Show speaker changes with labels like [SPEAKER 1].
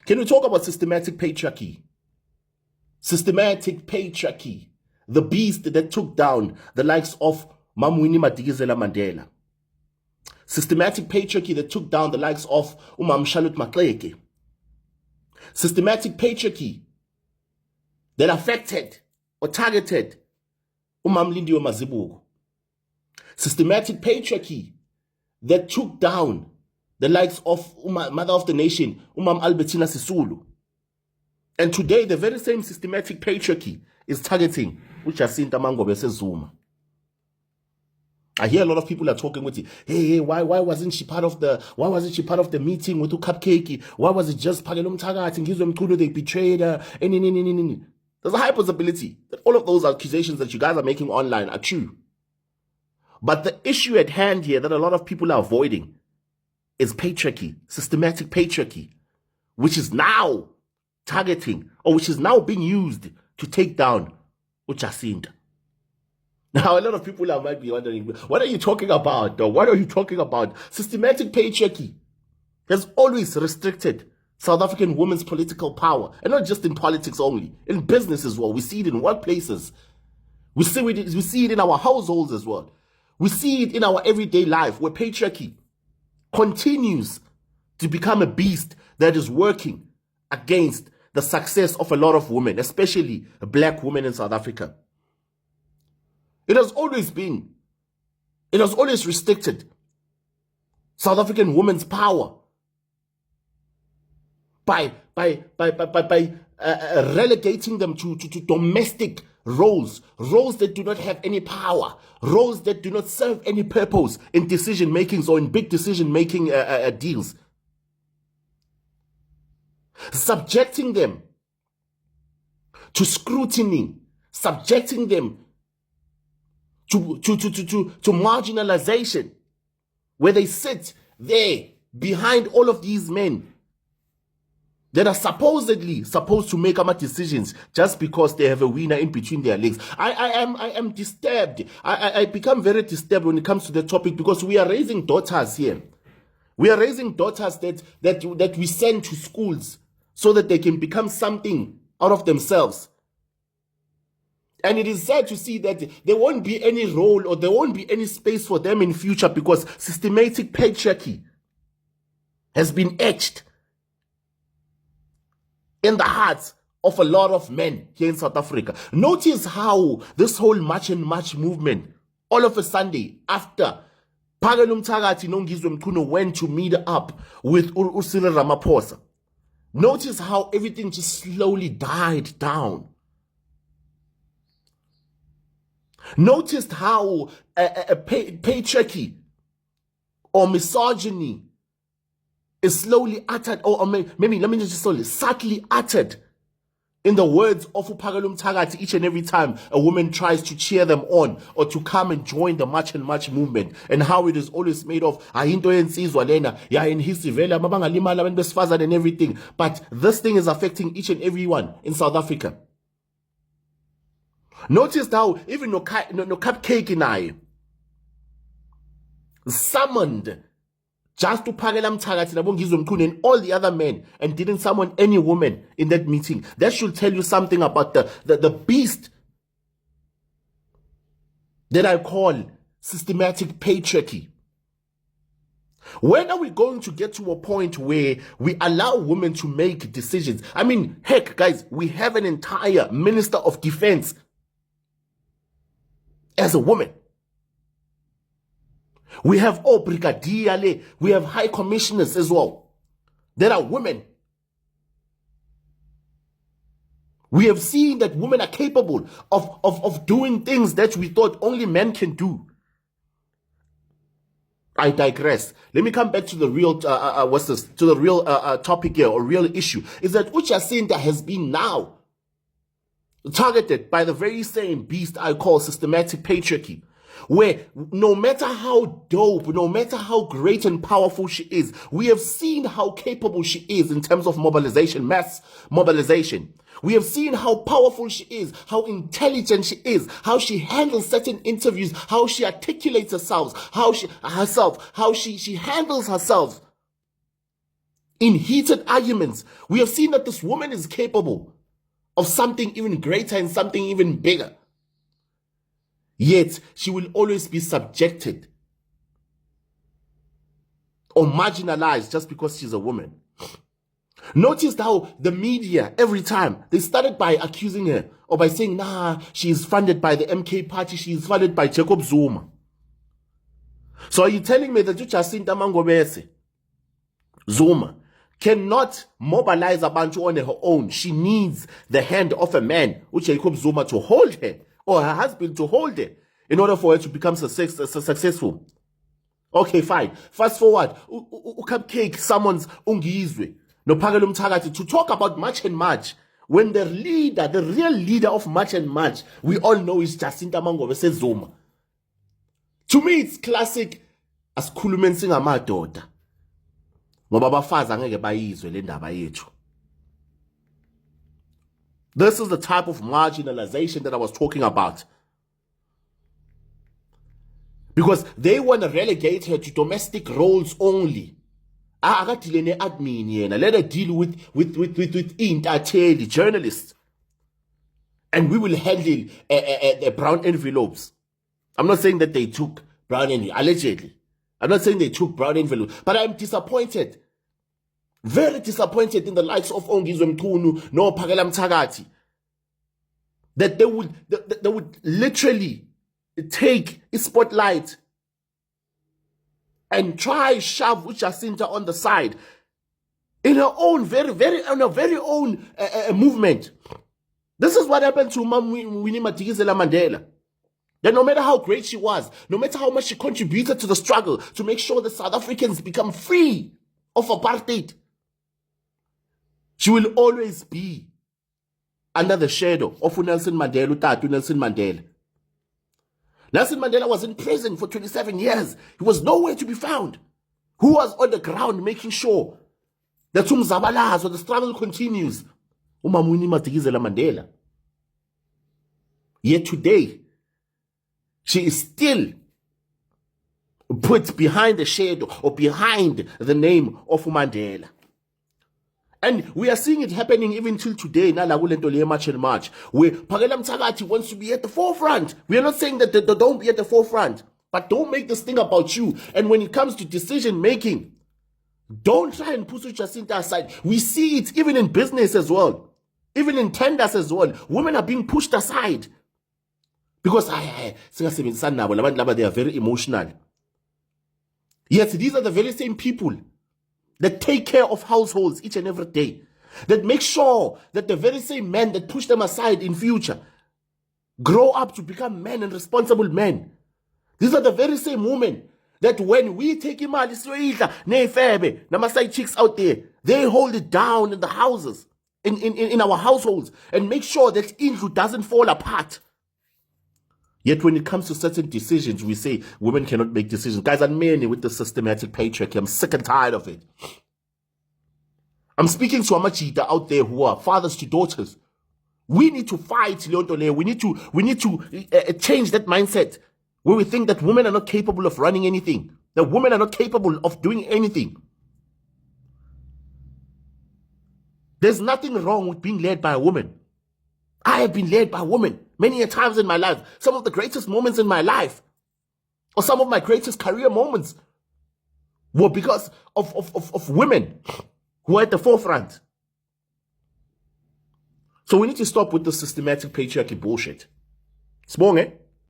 [SPEAKER 1] Can we talk about systematic patriarchy? Systematic patriarchy, the beast that took down the likes of Winnie Madikizela Mandela. Systematic patriarchy that took down the likes of Charlotte Maxeke. Systematic patriarchy that affected or targeted Lindiwe Mazibuko. Systematic patriarchy that took down the likes of Mother of the Nation, Albertina Sisulu. And today, the very same systematic patriarchy is targeting Jacita Ngobese-Zuma. I hear a lot of people are talking with you. Hey, why wasn't she part of the meeting with the cupcake? Why was it just Pagelum Tagat and Gizum Kudu they betrayed her? There's a high possibility that all of those accusations that you guys are making online are true. But the issue at hand here that a lot of people are avoiding is patriarchy, systematic patriarchy, which is now targeting, or which is now being used to take down Jacita. Now, a lot of people might be wondering, what are you talking about? Or what are you talking about? Systematic patriarchy has always restricted South African women's political power, and not just in politics only, in business as well. We see it in workplaces. We see it in our households as well. We see it in our everyday life, where patriarchy continues to become a beast that is working against the success of a lot of women, especially black women in South Africa. It has always restricted South African women's power by relegating them to domestic roles that do not have any power, roles that do not serve any purpose in decision makings or in big decision making deals. Subjecting them to scrutiny, subjecting them to marginalization, where they sit there behind all of these men that are supposedly supposed to make decisions just because they have a winner in between their legs. I am disturbed. I become very disturbed when it comes to the topic, because we are raising daughters here. We are raising daughters that we send to schools so that they can become something out of themselves. And it is sad to see that there won't be any role or there won't be any space for them in future, because systematic patriarchy has been etched in the hearts of a lot of men here in South Africa. Notice how this whole March and March movement, all of a Sunday, after Pagelum Tagati Nongizwe Mkuno went to meet up with Cyril Ramaphosa, notice how everything just slowly died down. Notice how patriarchy or misogyny is slowly uttered, or maybe let me just say subtly uttered, in the words of Pagelum Tagati each and every time a woman tries to cheer them on or to come and join the March and March movement, and how it is always made of into yensizwa lena ya in history vele mabangalimala abantu besifazane and everything. But this thing is affecting each and everyone in South Africa. Notice how even no cupcake in I summoned just to Pagelam Tagati Nabongizwe Mkhune and all the other men, and didn't summon any woman in that meeting. That should tell you something about the beast that I call systematic patriarchy. When are we going to get to a point where we allow women to make decisions? I mean, heck, guys, we have an entire Minister of Defense as a woman. We have brigadier, we have high commissioners as well. There are women. We have seen that women are capable of doing things that we thought only men can do. I digress. Let me come back to the real, topic here, or real issue, is that Jacita has been now targeted by the very same beast I call systematic patriarchy, where no matter how dope, no matter how great and powerful she is, we have seen how capable she is in terms of mobilization, mass mobilization. We have seen how powerful she is, how intelligent she is, how she handles certain interviews, how she articulates herself, how she handles herself In heated arguments, we have seen that this woman is capable of something even greater and something even bigger. Yet, she will always be subjected or marginalized just because she's a woman. Notice how the media, every time, they started by accusing her or by saying, nah, she's funded by the MK party, she's funded by Jacob Zuma. So are you telling me that Jacita Ngobese-Zuma cannot mobilize Abantu on her own? She needs the hand of a man, Jacob Zuma, to hold her, or her husband to hold her, in order for her to become successful. Okay, fine. Fast forward, Cupcake summons Ungizwe, Nophakela Mthakathi, to talk about March and March, when the leader, the real leader of March and March, we all know is Jacita Ngobese-Zuma. To me, it's classic asikhulume singamadoda. Ngoba abafazi angeke bayizwe le ndaba yethu. This is the type of marginalization that I was talking about. Because they want to relegate her to domestic roles only. Akadile ne-admin yena. Let her deal with intatheli, journalists. And we will handle the brown envelopes. I'm not saying that they took brown envelopes, allegedly. I'm not saying they took brown envelopes, but I'm disappointed. Very disappointed in the likes of Ongizwe Mchunu, no Nophakela Mthakathi. That they would literally take a spotlight and try shove Jacita on the side in her own very own movement. This is what happened to Mam Winnie Madikizela Mandela. That no matter how great she was, no matter how much she contributed to the struggle to make sure that South Africans become free of apartheid, she will always be under the shadow of Nelson Mandela, Utatu Nelson Mandela. Nelson Mandela was in prison for 27 years. He was nowhere to be found. Who was on the ground making sure that the struggle continues? Umam Winnie Madikizela Mandela. Yet today, she is still put behind the shadow or behind the name of Mandela. And we are seeing it happening even till today, March and March, where Phakela Mthakathi wants to be at the forefront. We are not saying that they don't be at the forefront, but don't make this thing about you. And when it comes to decision making, don't try and push Jacita aside. We see it even in business as well, even in tenders as well. Women are being pushed aside. Because they are very emotional. Yet these are the very same people that take care of households each and every day, that make sure that the very same men that push them aside in future grow up to become men and responsible men. These are the very same women that when we take imali siyoyidla neyifebe nama-side chicks out there, they hold it down in the houses, in our households, and make sure that indlu doesn't fall apart. Yet when it comes to certain decisions, we say women cannot make decisions. Guys, I'm many with the systematic patriarchy. I'm sick and tired of it. I'm speaking to Amachita out there who are fathers to daughters. We need to fight, Leontole. We need to change that mindset where we think that women are not capable of running anything. That women are not capable of doing anything. There's nothing wrong with being led by a woman. I have been led by women many a times in my life. Some of the greatest moments in my life, or some of my greatest career moments, were because of women who are at the forefront. So we need to stop with the systematic patriarchy bullshit. It's wrong, eh?